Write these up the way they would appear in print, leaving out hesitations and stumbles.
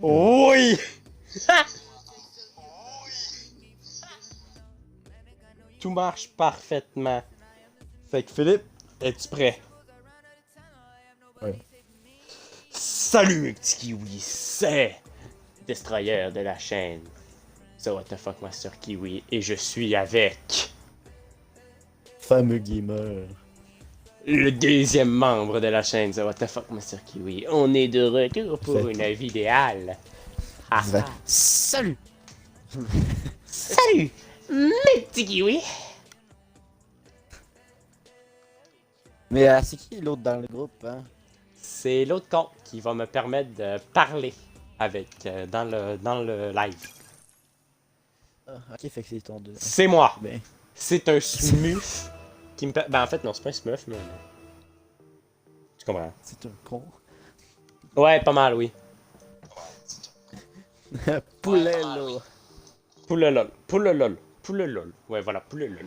Oui! Tout marche parfaitement. Fait que Philippe, es-tu prêt? Ouais. Salut mes petits kiwis, c'est Destroyer de la chaîne. So what the fuck Master Kiwi et je suis avec Fameux gamer. le deuxième membre de la chaîne. So what the fuck Master Kiwi. On est de retour pour Fait- une vie idéale. Ah, ah. Salut! Salut mes petits kiwis. Mais c'est qui l'autre dans le groupe, hein? C'est l'autre compte qui va me permettre de parler avec dans le live. Ah, ok, fait que c'est ton deux. C'est moi. Ben, C'est un smurf qui me Ben en fait non, c'est pas un smurf mais tu comprends. c'est un con. Ouais, pas mal oui. Poulet, là! Poulelol, poulelol, poulelol. Ouais, voilà, poulelol.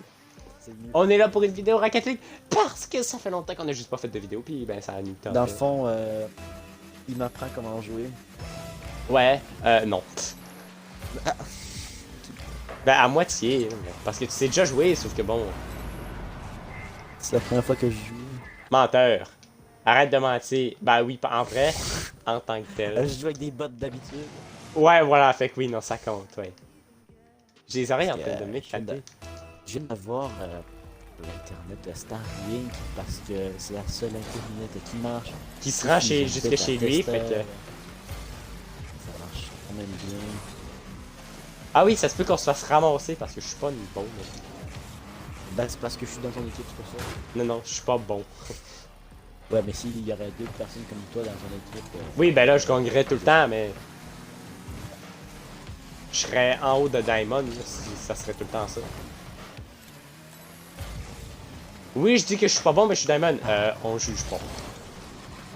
C'est mieux. On est là pour une vidéo Rocket League parce que ça fait longtemps qu'on a juste pas fait de vidéo puis ben ça a nous tenté. Dans le fond, il m'apprend comment jouer. Ouais, non. Ben à moitié, parce que tu sais déjà jouer, sauf que bon, C'est la première fois que je joue. menteur. Arrête de mentir. Ben oui, en vrai, en tant que tel. Je joue avec des bots d'habitude. Ouais, voilà, fait que oui, non, ça compte, ouais. J'ai les oreilles en train de m'éclater. Je viens d'avoir l'internet de Starlink parce que c'est la seule internet qui marche. Qui se rend J'ai jusque fait chez la lui, test, fait que... ça marche quand même bien. Ah oui, ça se peut qu'on se fasse ramasser parce que je suis pas une bonne. Ben, c'est parce que je suis dans ton équipe, c'est pour ça. Non, non, je suis pas bon. Ouais, mais s'il y aurait deux personnes comme toi dans ton équipe, Oui, ben là, je gagnerais tout le temps, mais... Je serais en haut de Diamond, là, si ça serait tout le temps ça. Oui, je dis que je suis pas bon, mais je suis Diamond. On juge pas.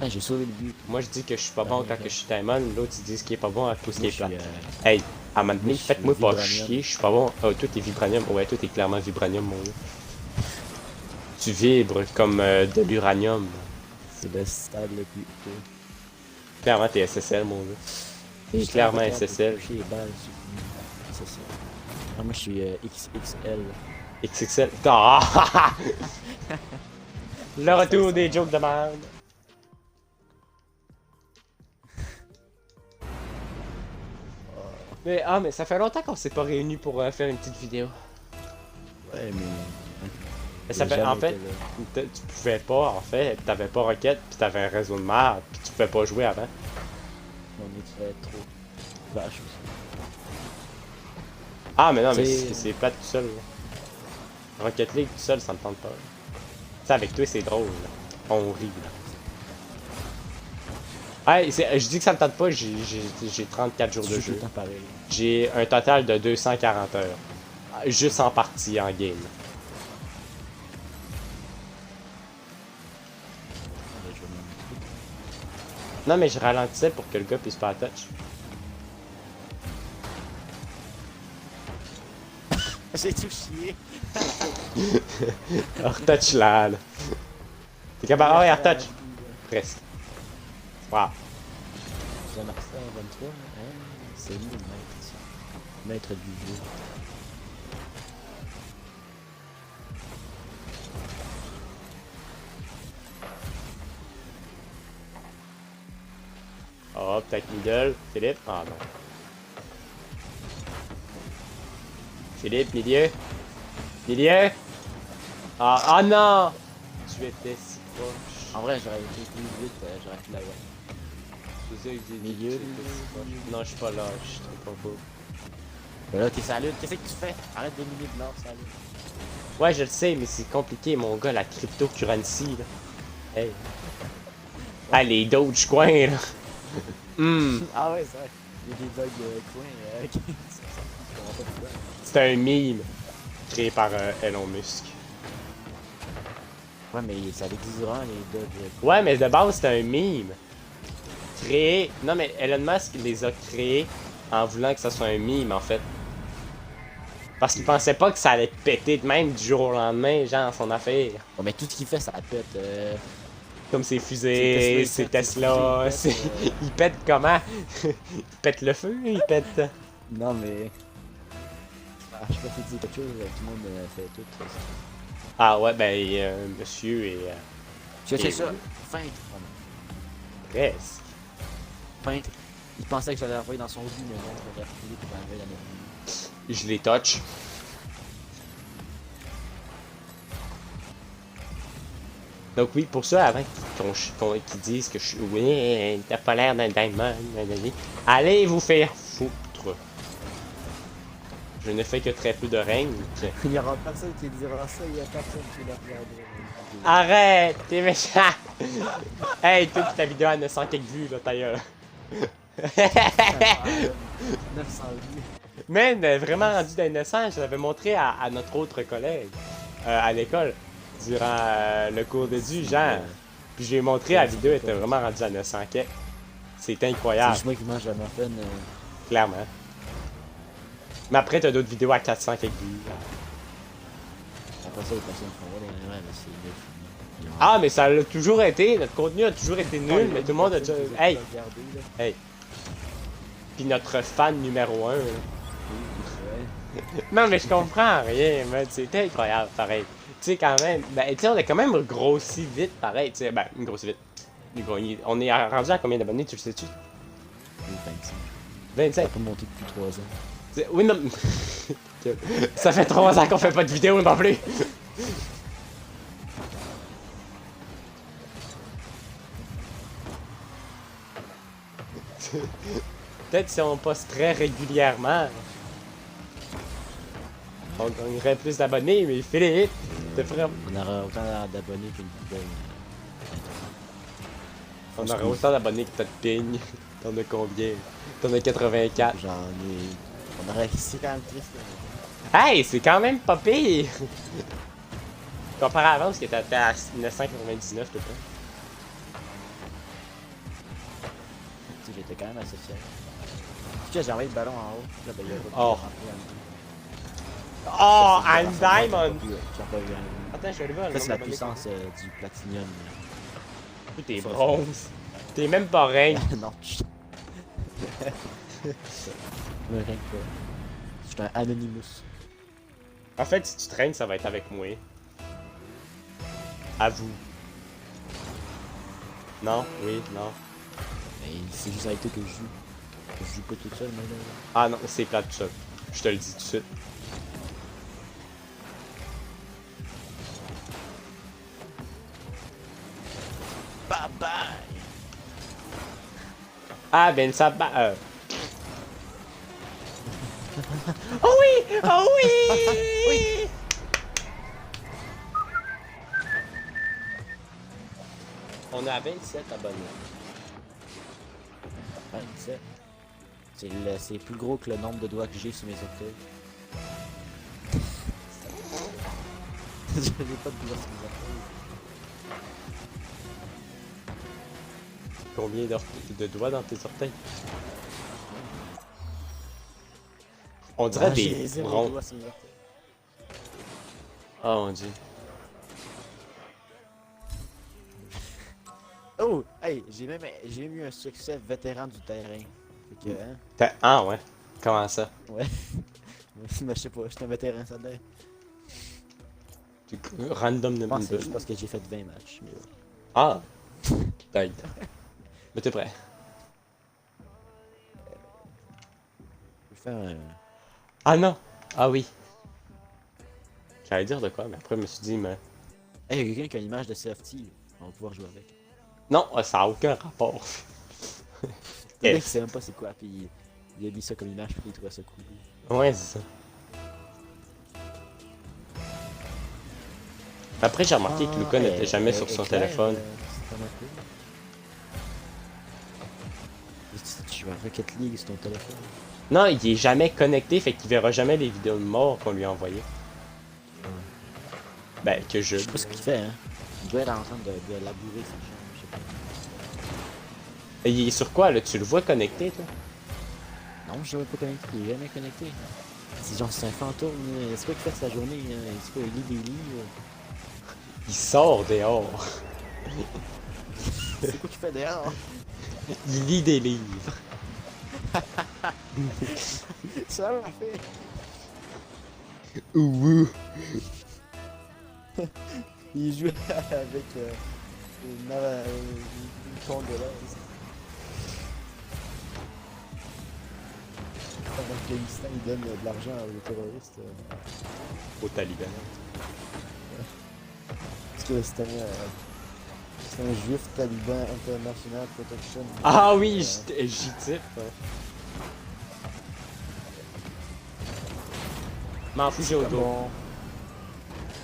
ah, j'ai sauvé le but. Moi, je dis que je suis pas bon quand que je suis Diamond, l'autre, il dit qu'il est pas bon à tout ce qui Moi, est je plat. suis, Hey, à un moment donné, moi, je faites-moi suis pas Vibranium. chier, je suis pas bon. Oh, toi, t'es Vibranium. Ouais, toi, t'es clairement Vibranium, mon gars. Tu vibres comme de l'uranium. c'est le stade le plus haut. Clairement, t'es SSL, mon gars. T'es clairement SSL. Toucher les balles, c'est ça. Ah, moi, je suis XXL. XXL. Ah! Le retour des jokes de merde. Mais ça fait longtemps qu'on s'est pas réunis pour faire une petite vidéo. Ouais, mais. Mais ça fait, en fait, tu pouvais pas, en fait, t'avais pas Rocket, pis t'avais un réseau de merde, pis tu pouvais pas jouer avant. On est trop vache aussi. Ah, mais non, mais C'est- c'est plate tout seul. Là. Rocket League tout seul, ça me tente pas. Tu sais, avec toi, c'est drôle. Là. On rit, là. Ouais, je dis que ça me tente pas, j'ai 34 jours Tu de joues tout jeu. le temps pareil. J'ai un total de 240 heures. Juste en partie, en game. Mais je vais même- Non, mais je ralentissais pour que le gars puisse pas touch. J'ai tout chié. Retouch là. T'es capable? Ah ouais, retouch. Presque. Wow. J'ai marqué ça en 23. Hein? C'est lui le maître. Ça. Maître du jeu. Oh, peut-être middle. Philippe? Ah non. Philippe, milieu. Milieu. Ah non! Tu étais si proche. En vrai, j'aurais été plus vite, j'aurais pu l'avoir. C'est ça que j'ai dit. Milieu. Tu étais si proche. Non, je suis pas là. Je suis trop pas beau. Mais là, t'es salut. Qu'est-ce que tu fais? Arrête de miner de l'or, salut. Ouais, je le sais, mais c'est compliqué, mon gars, la cryptocurrency, là. Hey. Ah, les Dogecoin, là. Ah ouais, c'est vrai. Il y a des bugs coins qui je comprends pas pourquoi. C'est un meme créé par Elon Musk. Ouais, mais ça existe vraiment les bugs. Ouais, mais de base, c'est un meme. Créé... Non, mais Elon Musk les a créés en voulant que ça soit un meme, en fait. Parce qu'il pensait pas que ça allait péter de même du jour au lendemain, genre, son affaire. Ouais, mais tout ce qu'il fait, ça pète. Comme ses fusées, ses Tesla, il pète comment? Il pète le feu, il pète... Non, mais. Ah, je sais pas si tu dis quelque chose, tout le monde fait tout. Ah ouais, ben, monsieur et... Tu as fait Et ça? oui. Feinte. presque. Feinte. Il pensait que j'allais l'envoyer dans son lit, mais non, je vais reculer pour enlever la nuit. Je les touch. Donc oui, pour ça, avant qu'ils disent que je suis... Oui, t'as pas l'air d'un diamond, allez vous faire foutre. Je ne fais que très peu de règnes. Il y aura personne qui dira ça, il y a personne qui la regardera. Arrête, t'es méchant. Hey, toi pis ta vidéo à 900 quelques vues, là, ta gueule. 900 vues. Man, vraiment rendu dans 900, je l'avais montré à notre autre collègue à l'école durant le cours de du genre. Puis j'ai montré la vidéo, elle était vraiment rendue à 900 quelques. C'est C'est incroyable, juste moi qui mange la muffin. clairement. Mais après, t'as d'autres vidéos à 400 quelques vues. Après ça, les personnes font ouais, mais c'est nul. Ah, mais ça l'a toujours été, notre contenu a toujours été nul, mais tout le monde a déjà... Hey! Hey! Puis notre fan numéro 1. Non, mais je comprends rien, mais c'était incroyable, pareil. Tu sais, quand même, ben, tu sais, on a quand même grossi vite, pareil, tu sais, ben, grossi vite. On est rendu à combien d'abonnés, tu le sais-tu? 25. 25? Ça peut monter depuis 3 ans. Oui, non... Ça fait 3 ans qu'on fait pas de vidéo non plus! Peut-être si on poste très régulièrement, on gagnerait plus d'abonnés, mais Philippe, t'es vraiment... On aura autant d'abonnés qu'une vidéo. On aurait autant d'abonnés que t'as de ping. T'en as combien? T'en as 84. J'en ai. On aurait. C'est quand même triste. Hey, c'est quand même pas pire! Comparé à avant, parce que t'étais à 999 tout le temps. Tu sais, j'étais quand même assez fier. Tu sais, j'ai envoyé le ballon en haut. Là, ben, il y a pas pu Oh. rentrer en Oh, haut. I'm Diamond! J'ai pas eu un. Attends, je suis arrivé à Ça, c'est la puissance du platinium. T'es bronze. T'es même pas reine. Non, je me règne pas. Je suis un Anonymous. En fait, si tu traînes, ça va être avec moi. À vous. Non? Oui? Non? Mais c'est juste avec toi que je joue. Je joue pas tout seul, mais là. Ah non, c'est plat tout ça. Je te le dis tout de suite. Bye bye! Ah, ben ça... Oh oui! Oh oui! Oui! On a 27 abonnés. 27. C'est plus gros que le nombre de doigts que j'ai sur mes orteils. Je n'ai pas de doigts sur mes orteils. Combien de doigts dans tes orteils? On dirait Ah, j'ai des zéro ronds. doigt sur mes orteils. Oh mon dieu. Oh! Hey, j'ai même eu un succès vétéran du terrain. Fait que, hein? Ah ouais? Comment ça? Ouais. Mais je sais pas, j'étais un vétéran, ça l'air. Random Je pense que c'est number. juste parce que j'ai fait 20 matchs. Mais ouais. Ah! Peut-être. Mais t'es prêt? Je vais faire un. Ah non! Ah oui! J'allais dire de quoi, mais après je me suis dit, mais... Hey, y'a quelqu'un qui a une image de CFT. On va pouvoir jouer avec. Non, ça a aucun rapport. Le mec, il sait même pas c'est quoi, puis il a mis ça comme image, puis il trouvait ça cool. Ouais, c'est ça. Après, j'ai remarqué que Luca n'était jamais sur son téléphone. C'est pas mal cool. Tu joues à Rocket League sur ton téléphone. Non, il est jamais connecté, fait qu'il verra jamais les vidéos de mort qu'on lui a envoyées. Ben, que je... Je sais pas ce qu'il fait, hein. Il doit être en train de labourer sa chambre, je sais pas. Il est sur quoi, là? Tu le vois connecté, toi? Non, je ne pas connecté, il est jamais connecté. C'est genre, c'est un fantôme, c'est quoi qu'il fait de sa journée, c'est quoi, il lit des livres. Il sort dehors. C'est quoi qu'il fait dehors? Il lit des livres. Ça m'a fait. Ouh. Il joue avec une congolaise. En Afghanistan, il donne de l'argent aux terroristes. Au Taliban. Parce que c'est un juif taliban international protection. Ah oui, j'y type. M'en fous, j'ai au dos. Bon.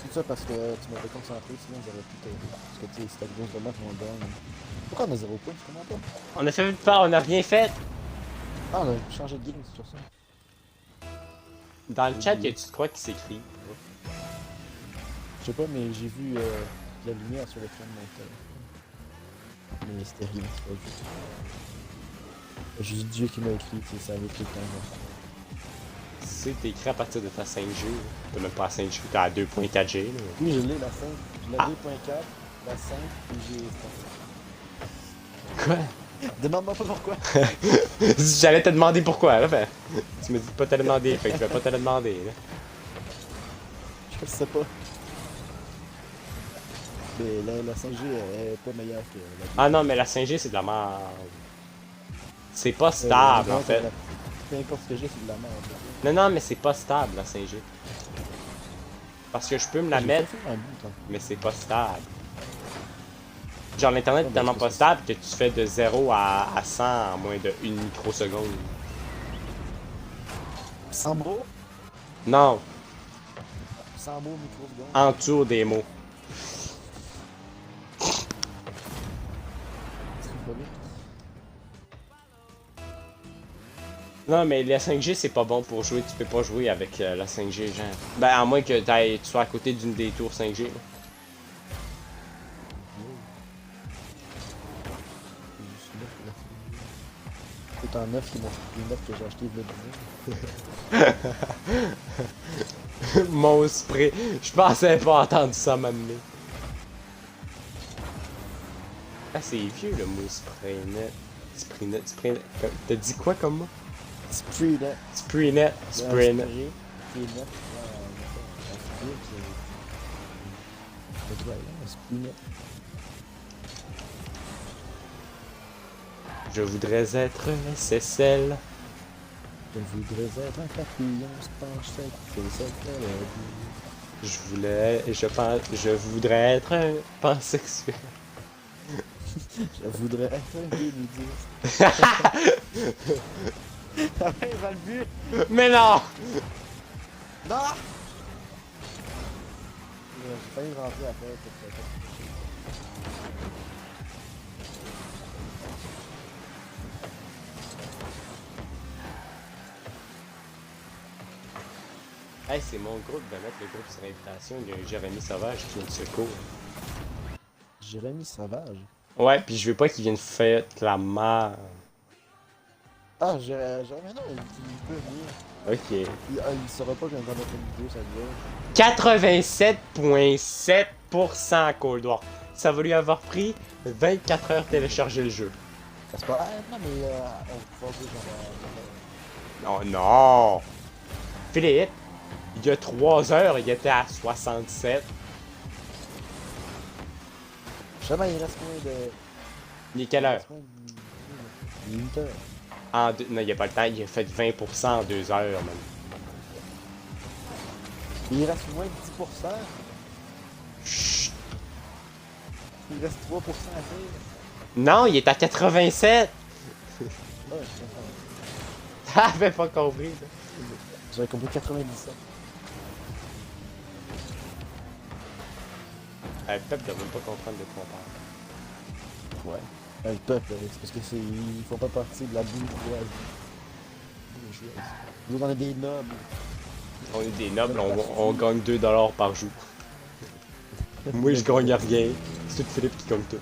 Tout ça parce que tu m'avais concentré, sinon j'aurais pu t'aider. Parce que tu sais, c'est à cause de moi qu'on gagne. Pourquoi on a 0 points, je comprends pas? On a fait pas, on a rien fait. Ah, on a changé de game, c'est sur ça. Dans le chat, que tu crois qu'il s'écrit? Je sais pas, mais j'ai vu la lumière sur l'écran de mon téléphone. Mais c'était rien, c'est pas juste. J'ai juste Dieu qui m'a écrit, tu sais, ça avait tout le temps. C'est écrit à partir de ta 5G. T'as même pas la 5G, t'as à 2.4G. Là. Oui, je l'ai, la 5. Je l'ai 2.4, la 5, et j'ai... Quoi? Demande-moi pas pourquoi. J'allais te demander pourquoi, là. Ben, tu me dis de pas te le demander, fait que je vais pas te le demander, là. Je sais pas. Mais la 5G est pas meilleure que la... Ah non, mais la 5G, c'est de la merde. C'est pas stable, en fait. Peu importe ce que j'ai, c'est de la merde. Non, non, mais c'est pas stable, la 5G. Parce que je peux me la mettre, mais c'est pas stable. Genre, l'internet est tellement pas stable que tu fais de 0 à 100 en moins de 1 microseconde. 100 mots? Non, 100 mots microsecondes. entoure des mots. Non, mais la 5G, c'est pas bon pour jouer. Tu peux pas jouer avec la 5G, genre. Ben, à moins que tu sois à côté d'une des tours 5G. Là. C'est en neuf qui m'ont fait une neuf que j'ai acheté le Mon spray. Je pensais pas entendre ça m'amener. Ah, c'est vieux le mot spraynet. Spraynet. T'as dit quoi comme mot? Spraynet. Spraynet. Spraynet. Je voudrais être SSL. Je voudrais être un papillon, se penche Je voudrais être un pansexuel. Je voudrais être un gay nudiste. Ah ouais, va le but. Mais non! Non! J'ai failli rentrer après. Hey, c'est mon groupe de mettre le groupe sur invitation. Il y a un Jérémy Sauvage qui vient de secours. Jérémy Sauvage? Ouais, puis je veux pas qu'il vienne faire la merde. Ah, Jérémy, non, il peut venir. Ok. Il saura pas quand on va mettre une vidéo, ça dure. 87,7% Cold War. Ça va lui avoir pris 24 heures télécharger le jeu. C'est pas... Ah, non, mais on va jouer genre... Non, non! Philippe, il y a 3 heures, il était à 67. Jamais il reste moins de... Il est quelle heure? Il est 8 heures. Non, il y a pas le temps, il a fait 20% en 2 heures, même. Il reste moins de 10%. Chut! Il reste 3% à faire. Non, il est à 87! Ouais, T'avais pas compris, ça. j'avais compris 97. Le peuple doit même pas comprendre de quoi on parle. Ouais. Le peuple, c'est parce que ils font pas partie de la bourgeoisie. Nous on est des nobles. On est des nobles, on gagne 2$ par jour. Moi je gagne rien. C'est tout Philippe qui gagne tout.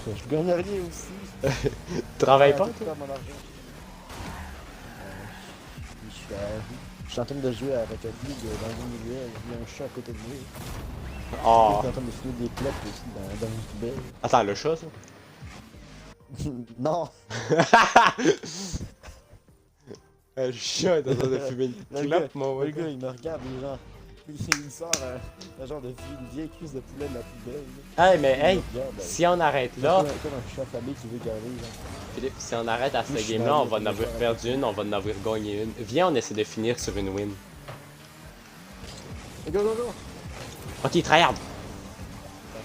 Je gagne rien aussi. Travaille pas, toi? Mon argent. Je suis en train de jouer avec un Big dans une milieu, il y a un chat à côté de lui. Oh. T'es en train de fumer des clopes aussi dans une poubelle. Attends, le chat, ça? Non! Le chat est en train de fumer une clope, mon le gars, gars. il me regarde et genre, il sort un genre de une vieille cuisse de poulet de la poubelle. Hey, mais Il me hey, regarde, si on arrête comme, là, comme un chat affamé qui veut garer, genre. Philippe, si on arrête à Oui, ce je suis game-là, on navré, va en mais avoir je vais perdu une, on va en avoir gagné une. Viens, on essaie de finir sur une win. Go, go, go! Ok, tryhard! Un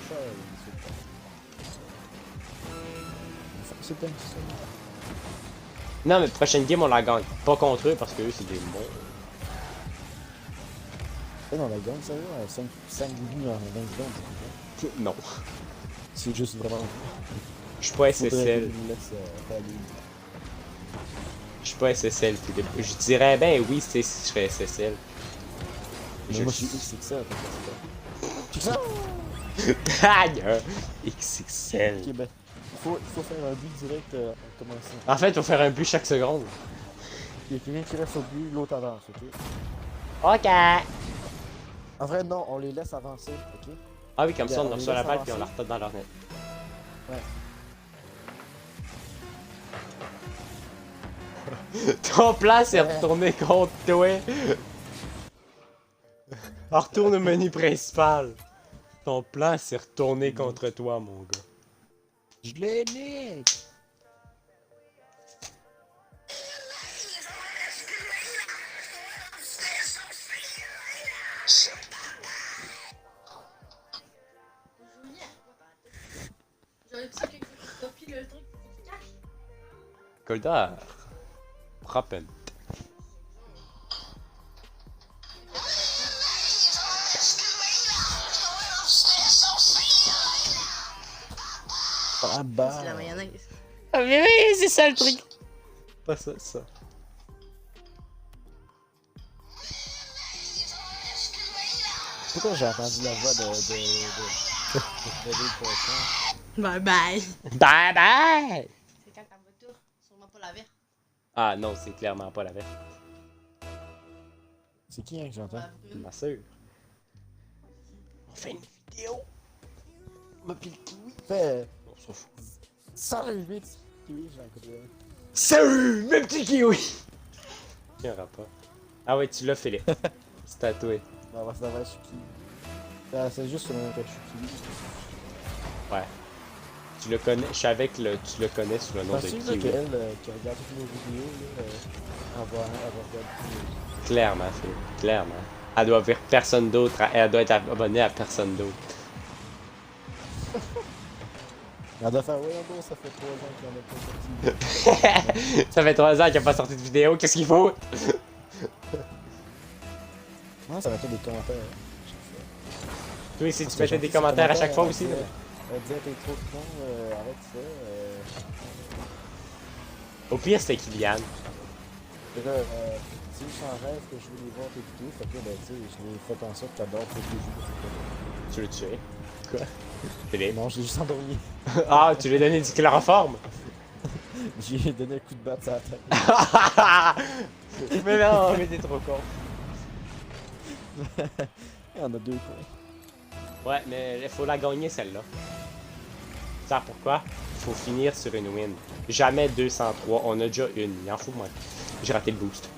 chat, il saute pas. C'est dingue, ça. Non, mais prochaine game, on la gagne. Pas contre eux, parce que eux, c'est des bons. Eh non, la gagne, ça va, 5 buts en 20 secondes, Non. c'est juste vraiment. Je suis pas Faudrait SSL. qu'il nous laisse aller. Je suis pas SSL, Philippe. Je dirais ben oui, c'est si je serais SSL. Mais moi, je suis X, c'est que ça, c'est ça. Taille! XXL. Ok, ben, il faut faire un but direct en commençant. En fait, faut faire un but chaque seconde. Il y a quelqu'un qui reste au but, l'autre avance, ok? Ok! En vrai, non, on les laisse avancer, ok? Ah oui, comme ça, on On reçoit les la laisse balle puis on la avancer. retape dans leur net. Ouais. Ton plan, c'est retourner contre toi. On retourne au menu principal. Ton plan, c'est retourner contre toi, mon gars. Je l'ai nique! J'aurais pu quelqu'un qui copie le truc qui cache. Goldar. Proppen. Ah bah! C'est la mayonnaise. Ah mais oui, c'est ça le truc. Pas ça, ça. Pourquoi j'ai entendu la voix de David Poisson? Bye bye. Bye bye! C'est quand ta voiture? Sûrement pas la verte. Ah non, c'est clairement pas la verte. C'est qui hein, que j'entends? Ma soeur. On fait une vidéo. Ma pile kiwi. Fais On s'en fout. 108! Oui, j'ai un coup de. Salut, mes petits kiwis! Tiens, un rapport. Ah ouais, tu l'as, Philippe. C'est tatoué. On va se laver Shuki. C'est juste le nom que Shuki. Ouais. Tu le connais, je savais que tu le connais sous le nom de Penses-tu Kiwi. qu'elle qui regarde toutes nos vidéos, là, en voit regardé. Clairement, Philippe. Clairement. Elle doit avoir personne d'autre. Elle doit être abonnée à personne d'autre. Elle doit faire, ouais, bon, ça fait 3 ans qu'il en a pas sorti. Ça fait 3 ans qu'il n'y a pas sorti de vidéo. Qu'est-ce qu'il faut? Non, ça va être des commentaires. Chaque fois. Toi aussi, tu Parce que mettais j'ai des fait commentaires à ces chaque fois aussi. commentaires, Là. Elle disait, t'es trop con, arrête ça. Au pire, c'était Kylian. Et là, si je s'en rêve que je veux les voir tes vidéos, fait que ben, tu sais, je l'ai fait en sorte que t'adores tous les jeux. Tu veux le tuer? Quoi? Philippe? Non, je l'ai juste endormi. Ah, tu lui as donné du chloroforme? J'ai donné un coup de batte à la tête. Mais non, mais t'es trop con. Il y en a 2 quoi. Ouais, mais il faut la gagner celle-là. Ça pourquoi? Il faut finir sur une win. Jamais 203, on a déjà une. Il en faut moi. J'ai raté le boost.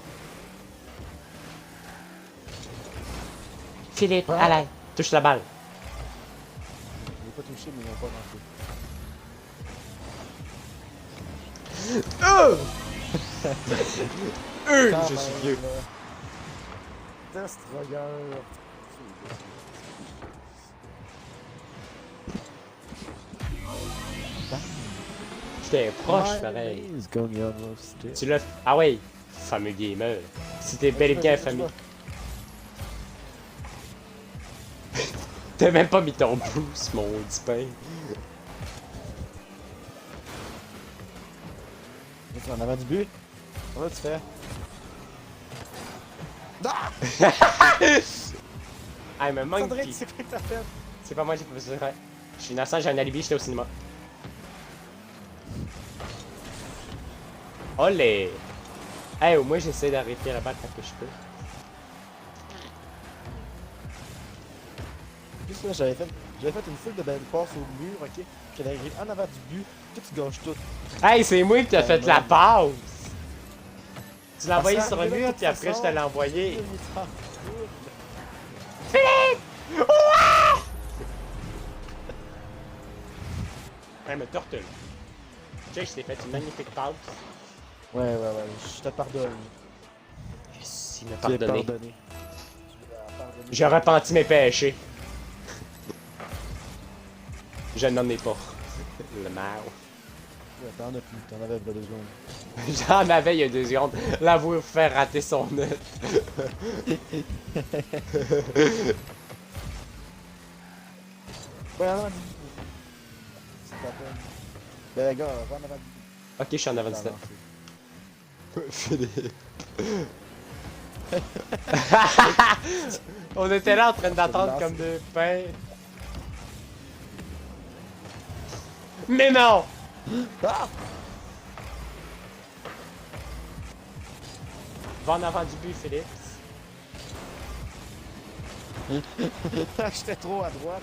Philippe, Ouais. allez, touche la balle. Je l'ai pas touché, mais ils n'ont pas manqué. Quand Je même, suis vieux. là. Destroyer. J'étais proche, pareil. Mayonnaise going on roasted. Tu l'as... Ah ouais, fameux gamer. Si t'es bel et bien famille. T'as même pas mis ton boost, mon petit pain. Tu en avant du but? Comment tu fais? Ah, mais manque. Cédric, c'est quoi que t'as fait? C'est pas moi, j'ai pas besoin. Je suis innocent, j'ai un alibi, j'étais au cinéma. Olé! Hey, au moins j'essaie d'arrêter la balle quand que je peux. ça, j'avais fait une foule de belles passes au mur, ok? J'allais arriver en avant du but, tout tu gâches tout. Hey, c'est moi qui t'ai fait la passe! Tu l'as envoyé Ça sur le arrivait de mur, toute puis après je façon. te l'ai envoyé. Il est en foule. Ouais, mais tortue. Check, je t'ai fait une magnifique passe. Ouais, je te pardonne. Yes, il m'a Tu l'as pardonné. pardonné. J'ai repenti mes péchés. Je n'en ai pas. Le mal. Ouais, t'en as plus, t'en avais pas 2 secondes. J'en avais il y a 2 secondes. L'avouer vous faire rater son net. Ouais, en avant du but. C'est ta peine. Ben, gars, va en avant du but. Ok, je suis en avant du T'as net. lancé. Philippe. On était là en train d'attendre comme deux pains. Mais non! Ah! Va en avant du but, Philippe. J'étais trop à droite.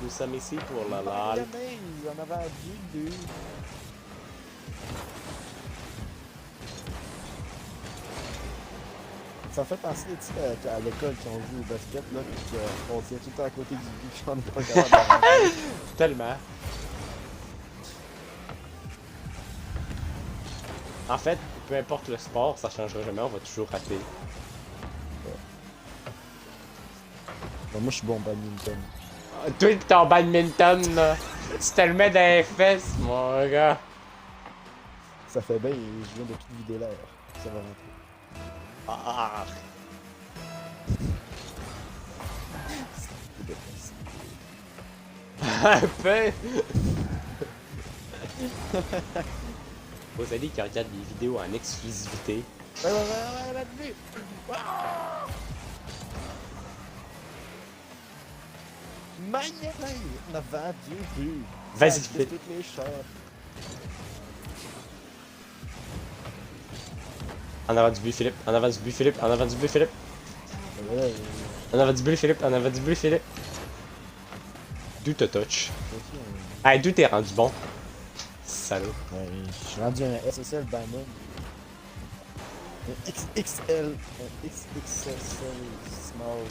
Nous sommes ici pour la La lol. mayonnaise en avant du but. Ça me fait penser, tu sais, à l'école quand on joue au basket, là, puis qu'on tient tout le temps à côté du but, puis on n'est pas capable de rentrer. Tellement. En fait, peu importe le sport, ça changera jamais, on va toujours rater. Bon, moi, je suis bon au badminton. Toi pis ton badminton, là, tu te le mets dans les fesses, mon gars. Ça fait bien, et je viens de tout vider l'air. Ça va rentrer. Ah. C'est dépressif. Un peu. Rosalie qui regarde des vidéos en exclusivité. Ouais, là-dessus! Mayonnaise en avant du but. Vas-y, Ça glisse Philippe. toutes les shots. En avant du but, Philippe. En avant du but, Philippe. En avant du but, Philippe. Ouais, En avant du but, Philippe. En avant du but, Philippe. D'où te touch? aussi, Hey, d'où t'es rendu bon? Salaud. ouais, je suis rendu un SSL Diamond. Un XXL. Un XXL small. Small.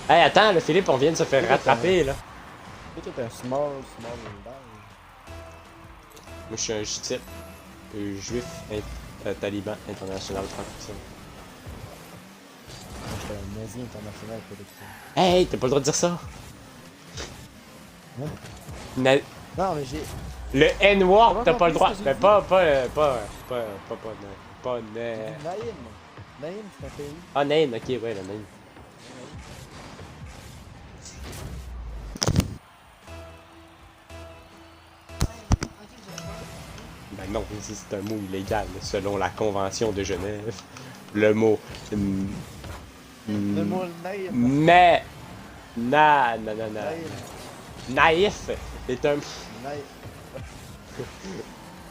Hey, attends, le Philippe, on vient de se faire rattraper, là. Toi, t'es un small diamond. Moi, je suis un type juif taliban international francophone. Moi, j'étais un nazi international collectif. Hey, t'as pas le droit de dire ça. Ouais. Non, mais j'ai. Le N-word, Comment t'as pas le droit. compris ce que Mais j'ai pas Naïm. Naïm, c'est un pays. Ah, Nain, ok, ouais, le Nain. Ben non, ici c'est un mot illégal, selon la Convention de Genève. Le mot. Le mot naïm. Mais. Non. Naïm. Naïf est un. Naïf.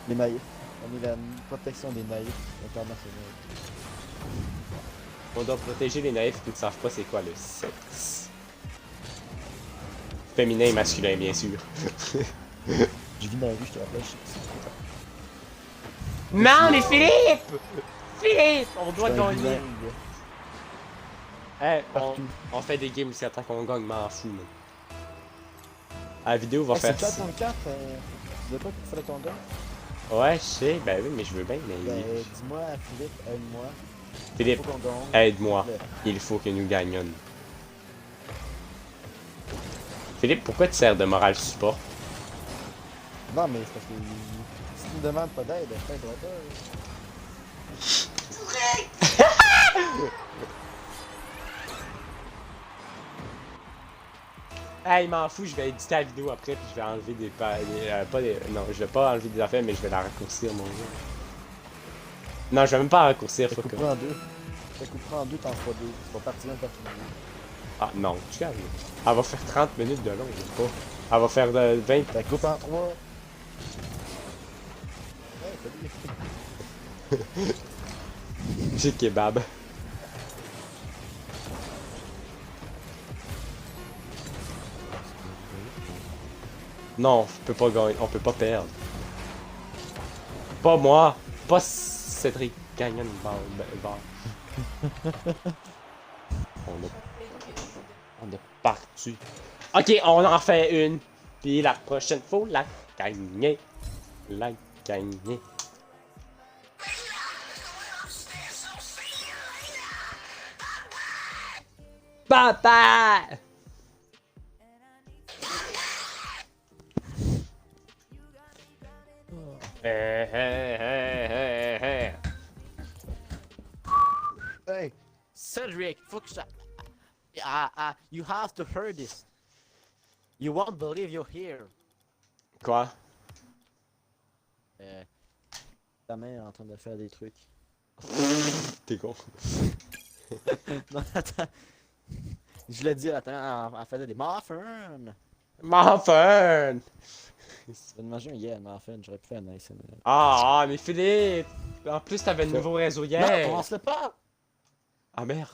Les naïfs. On est la protection des naïfs internationaux. On doit protéger les naïfs qui ne savent pas c'est quoi le sexe. Féminin et masculin, bien sûr. Je vis dans la rue, je te rappelle, je sais Non, mais Philippe! Philippe! On doit que c'est un gagner! bilingue. Hey, Partout. on fait des games jusqu'à temps qu'on gagne, m'en fous, man. La vidéo va Hey, faire c'est toi ça. ton 4, tu veux pas qu'il fallait ton gars? Ouais, je sais, ben oui, mais je veux bien, mais. Ben, dis-moi, Philippe, aide-moi. Philippe, Faut qu'on gagne. aide-moi. Il faut que nous gagnions. Philippe, pourquoi tu sers de moral support? Non, mais c'est parce que si tu me demandes pas d'aide, je t'aiderai pas. Hey, m'en fous, je vais éditer la vidéo après, puis je vais enlever des pas des. Non, je vais pas enlever des affaires, mais je vais la raccourcir, mon gars. Non, je vais même pas la raccourcir, Je te faut que. couperai en deux. Je te couperai en deux, t'en feras deux. Tu vas partir un, partir deux. Ah, non, tu calmes. Elle va faire 30 minutes de long, je sais pas. Elle va faire de 20. T'as coupé en trois. Ouais, salut. J'ai kebab. Non, on peut pas gagner, on peut pas perdre. Pas moi, pas Cédric Gagnon on a parti. Ok, on en fait une. Puis la prochaine faut la gagner. La gagner. Papa! Hey, Cedric, faut que je... you have to hear this. You won't believe you're here. Quoi? Ta mère est en train de faire des trucs. T'es con. Non, attends. Je l'ai dit, attends, elle faisait des muffins. Muffin! Je vais manger un yeah, muffin, j'aurais pu faire un nice. Ah, mais Philippe! En plus, t'avais le nouveau réseau Non, hier! commence-le pas! Ah merde!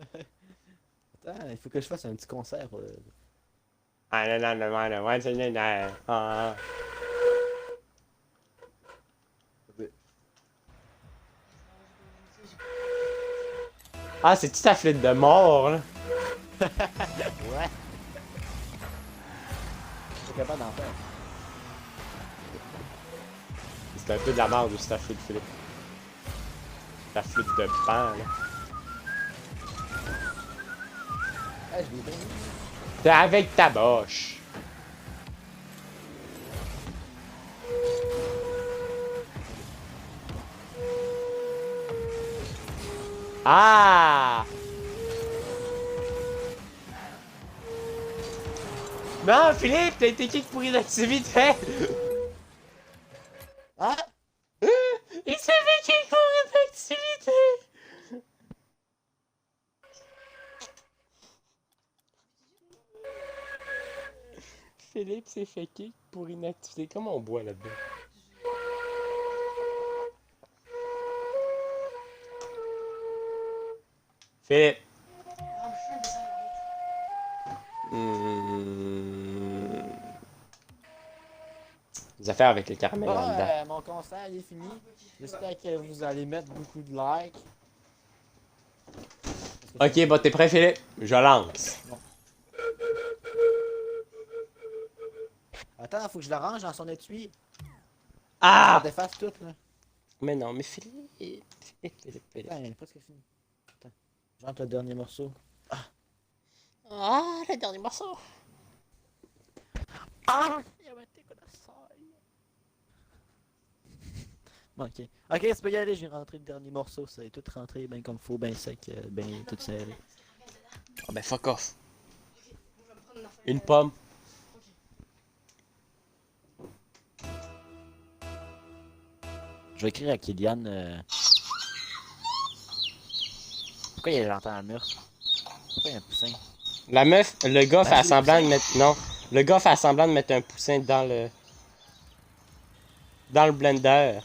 Attends, il faut que je fasse un petit concert. Ah non, non, non, non, non, non, non, non. Ah. Ah, c'est-tu ta flûte de mort, là? Ouais. Je suis capable d'en faire. C'est un peu de la merde aussi, ta flûte, Philippe. Ta flûte de pan, là. Ah, je l'ai bien mis. T'es avec ta boche. Ah! Non, Philippe, t'as été kick pour inactivité! Ah! Il s'est fait kick pour inactivité! Philippe s'est fait kick pour inactivité. Comment on boit là-dedans? Philippe! Des affaires avec le caramel en dedans. Mon concert il est fini. J'espère que vous allez mettre beaucoup de likes. Ok, bah t'es prêt, Philippe? Je lance. Attends, faut que je la range dans son étui. Ah! Ça déface tout là. Mais non, mais Philippe. Philippe. Attends, il est presque fini. Attends. J'entre le dernier morceau. Ah, le dernier morceau. Ah! Bon, ok. Ok, tu peux y aller, j'ai rentré le dernier morceau. Ça est tout rentré bien comme faut, bien sec, bien tout serré. Ah ben fuck off. Une pomme. Je vais écrire à Kylian. Pourquoi il entend un mur? Pourquoi il y a un poussin? La meuf, le gars Ben, fait c'est semblant le de mettre. Non. Le gars fait semblant de mettre un poussin dans le. Dans le blender.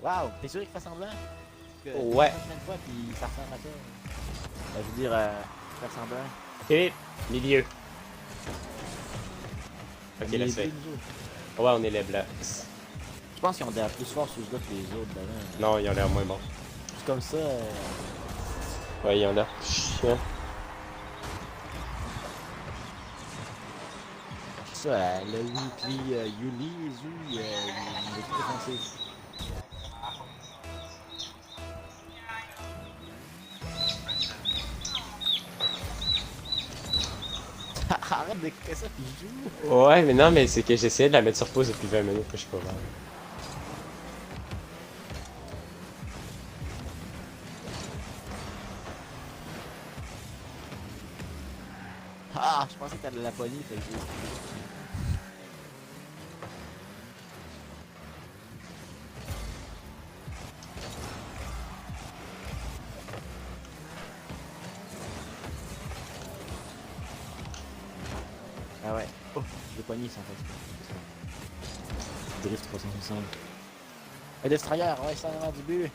Waouh, t'es sûr qu'il fait semblant? Parce que Ouais. j'ai fait plein de fois puis ça ressemble à ça. Ben, je veux dire, faire semblant. Philippe, milieu. Ok, Mais laisse les faire. deux, nous autres. Ouais, on est les Blacks. Je pense qu'ils ont des plus forts sur ce gars que les autres d'avant. Non, ils ont l'air moins bons. C'est comme ça. Ouais, ils ont l'air chiants. C'est ça, le weekly Yuli, il est tout défoncé. Arrête d'écouter ça puis joue. Ouais, mais non, mais c'est que j'essayais de la mettre sur pause depuis 20 minutes, je suis pas mal. Ah, je pensais que t'allais la poignée, fait que j'ai... Ah ouais. Oh, je l'ai poigné sans fait. Drift 360. Un destroyer, ouais, ça en a du but.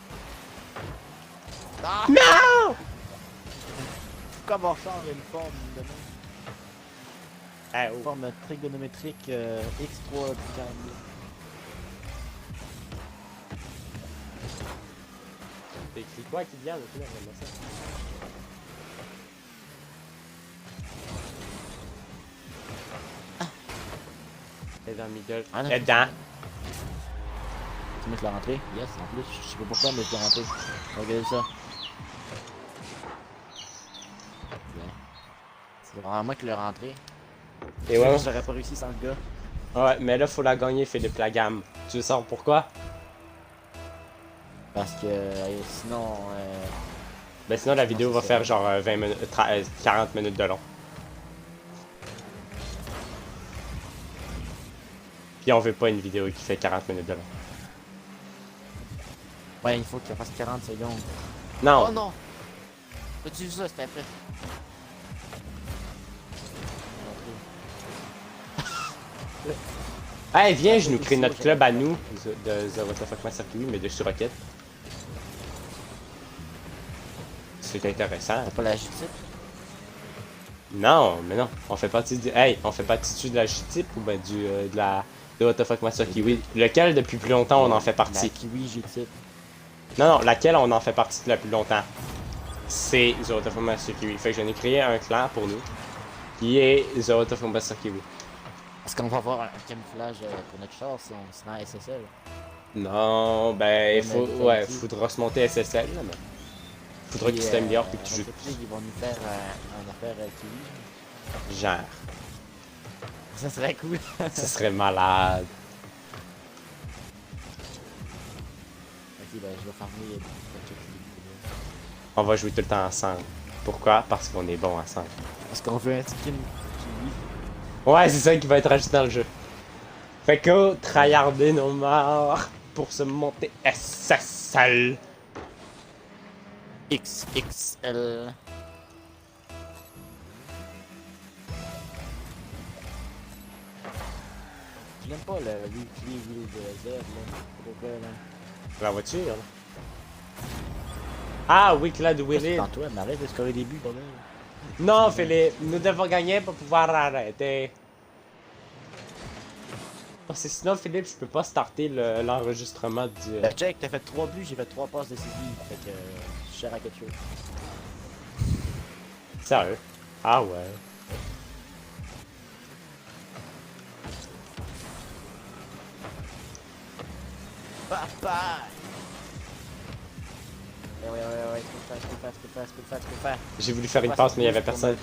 Ah! Non! Pourquoi mon char a une forme de main? Ah, oh. Forme trigonométrique X3 triangle. T'as écrit quoi, Kylian? Au final, j'aime ça. Elle est dans le middle. Ah, non, Elle est dedans. Tu mets la rentrée? Yes, en plus. Je sais pas pourquoi, mais la rentrée. Regardez ça. Bien. C'est vraiment moi qui l'ai rentré. Et ouais. J'aurais pas réussi sans le gars. Ouais, mais là, faut la gagner, Philippe, la gamme. Tu veux savoir pourquoi? Parce que sinon. Ben sinon, la vidéo va c'est faire ça. genre 20 minutes, 40 minutes de long. Puis on veut pas une vidéo qui fait 40 minutes de long. Ouais, il faut qu'il fasse 40 secondes. Non! Oh non! As-tu vu ça, c'était après? Hey, viens, je nous crée notre club à nous de The What the Fuck Master Kiwi, mais dessus Rocket. C'est intéressant. T'as pas la justice? Non, mais non. On fait partie du. Hey, on fait partie de la J-Type ou ben de What the Fuck Master Kiwi. Lequel depuis plus longtemps on en fait La partie? kiwi, j'ai Non, laquelle on en fait partie depuis le plus longtemps? C'est The What the Fuck Master Kiwi. Fait que j'en ai créé un clan pour nous. Qui est The What the Fuck Master Kiwi. Est-ce qu'on va avoir un camouflage pour notre char si on se rend SSL? Non, ben, il faut. mais Ouais, t'as dit. faudra se monter SSL, là, mais. Faudra qu'il s'améliore puis que tu joues. Ils vont nous faire un affaire kiwi. Genre. Ça serait cool. Ce serait malade. Ok, ben je vais farmer des On va jouer tout le temps ensemble. Pourquoi? Parce qu'on est bon ensemble. Est-ce qu'on veut un skin kiwi? Ouais, c'est ça qui va être ajouté dans le jeu. Fait que, tryharder nos morts pour se monter SSL. XXL. Je l'aime pas le weekly wheel de Z, là. Pourquoi, là? La voiture, là. Ah oui, Claude Willy. Tantôt, elle m'arrête de scorer des buts, bordel. Non, Philippe, nous devons gagner pour pouvoir arrêter. Parce que sinon, Philippe, je peux pas starter l'enregistrement du... Check, t'as fait 3 buts, j'ai fait 3 passes décisives. Fait que je suis cher à quelque chose. Sérieux? Ah ouais. Papa! Ouais, peux le faire. J'ai voulu faire une passe, mais il y avait personne.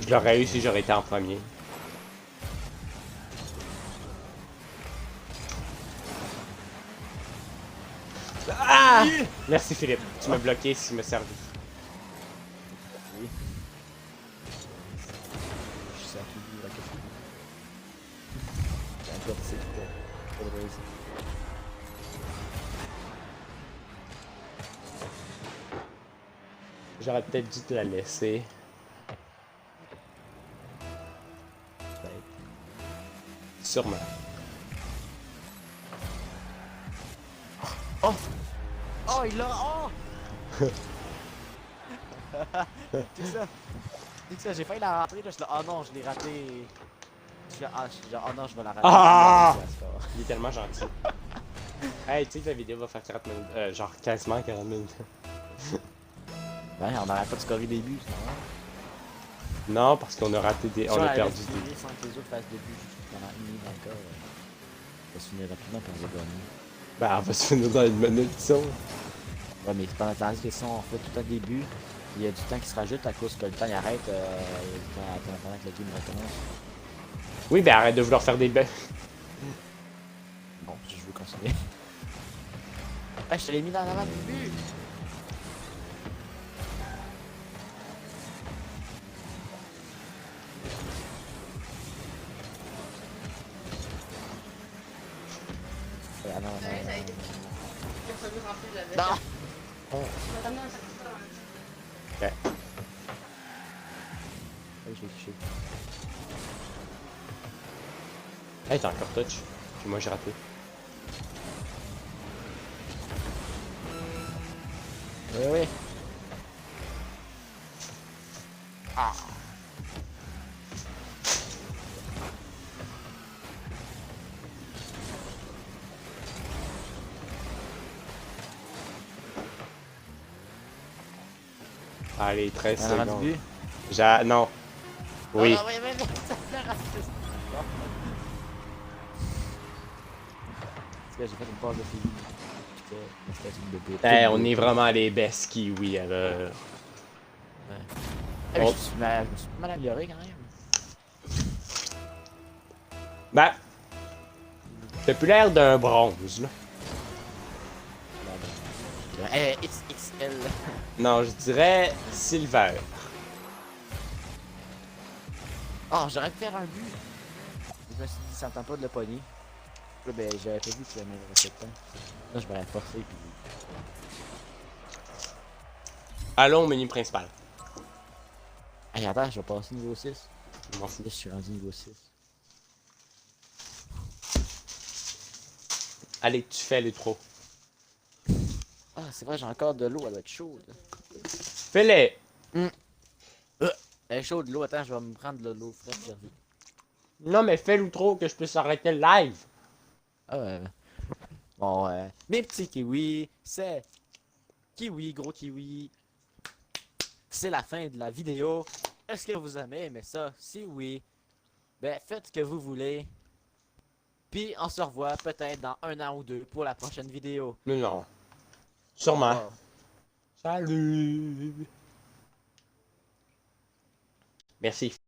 Je l'aurais eu si j'aurais été en premier. Ah! Merci Philippe, tu m'as bloqué si me servi. Oui. Je sais à qui dire la question. J'ai encore dit c'est pour le raison. J'aurais peut-être dû te la laisser. Sûrement. Oh! Oh, il l'a... Oh! C'est ça. C'est ça, j'ai failli la rentrer, là, je suis là, oh non, je l'ai raté. Je suis là, oh non, je vais la rater. Ah! Il est tellement gentil. Hey, tu sais que la vidéo va faire 40 minutes, genre quasiment 40 minutes. Ouais, on n'aurait pas de scorer des buts, c'est Non, parce qu'on a raté des... Si on a avait perdu tiré des... sans que les autres fassent des buts pendant une minute encore, on va se finir rapidement pour les gagner. Ben, on va se finir dans une minute, disons. Ouais, mais pendant que si on fait tout un début, il y a du temps qui se rajoute à cause que le temps il arrête pendant que le game recommence. Oui, ben arrête de vouloir faire des bugs. Bon, je veux continuer. Ah, je te l'ai mis dans l'avant du but! Ah non, non, non. Il a fallu remplir la Non! vaisselle. Je vais t'amener un sac de ça en même temps. Ouais, je l'ai touché. Hey, t'as encore touch. Puis moi, j'ai raté. Ouais. Ah! Allez, 13 On a rendu secondes. but? Non. Oui. Ah, ouais, ça fait raciste. Parce que j'ai fait une passe de fille. C'était une bébé. Hey, on est vraiment les best kiwis, alors. Je me suis mal amélioré quand même. Ben, t'as plus l'air d'un bronze, là. XXL. Non, je dirais silver. Oh, j'aurais pu faire un but. Je me suis dit, ça me tente pas de le pogner. Là, ben, j'avais pas vu que ça m'avait resté de temps. Là, je vais forcer puis. Allons au menu principal. Hey, attends, je vais passer niveau 6. Je m'en fous. Là, je suis rendu niveau 6. Allez, tu fais les trop. Ah, c'est vrai, j'ai encore de l'eau, elle va être chaude. Fais-les. Elle est chaude, l'eau. Attends, je vais me prendre de l'eau fraîche, j'ai revu. Non, mais fais l'outro que je puisse arrêter le live. Ah ouais. Bon, mes petits kiwis, c'est kiwi, gros kiwi. C'est la fin de la vidéo. Est-ce que vous avez aimé ça? Si oui, ben faites ce que vous voulez. Puis on se revoit peut-être dans 1 an ou 2 pour la prochaine vidéo. Mais non. Sûrement. Au revoir. Salut. Merci.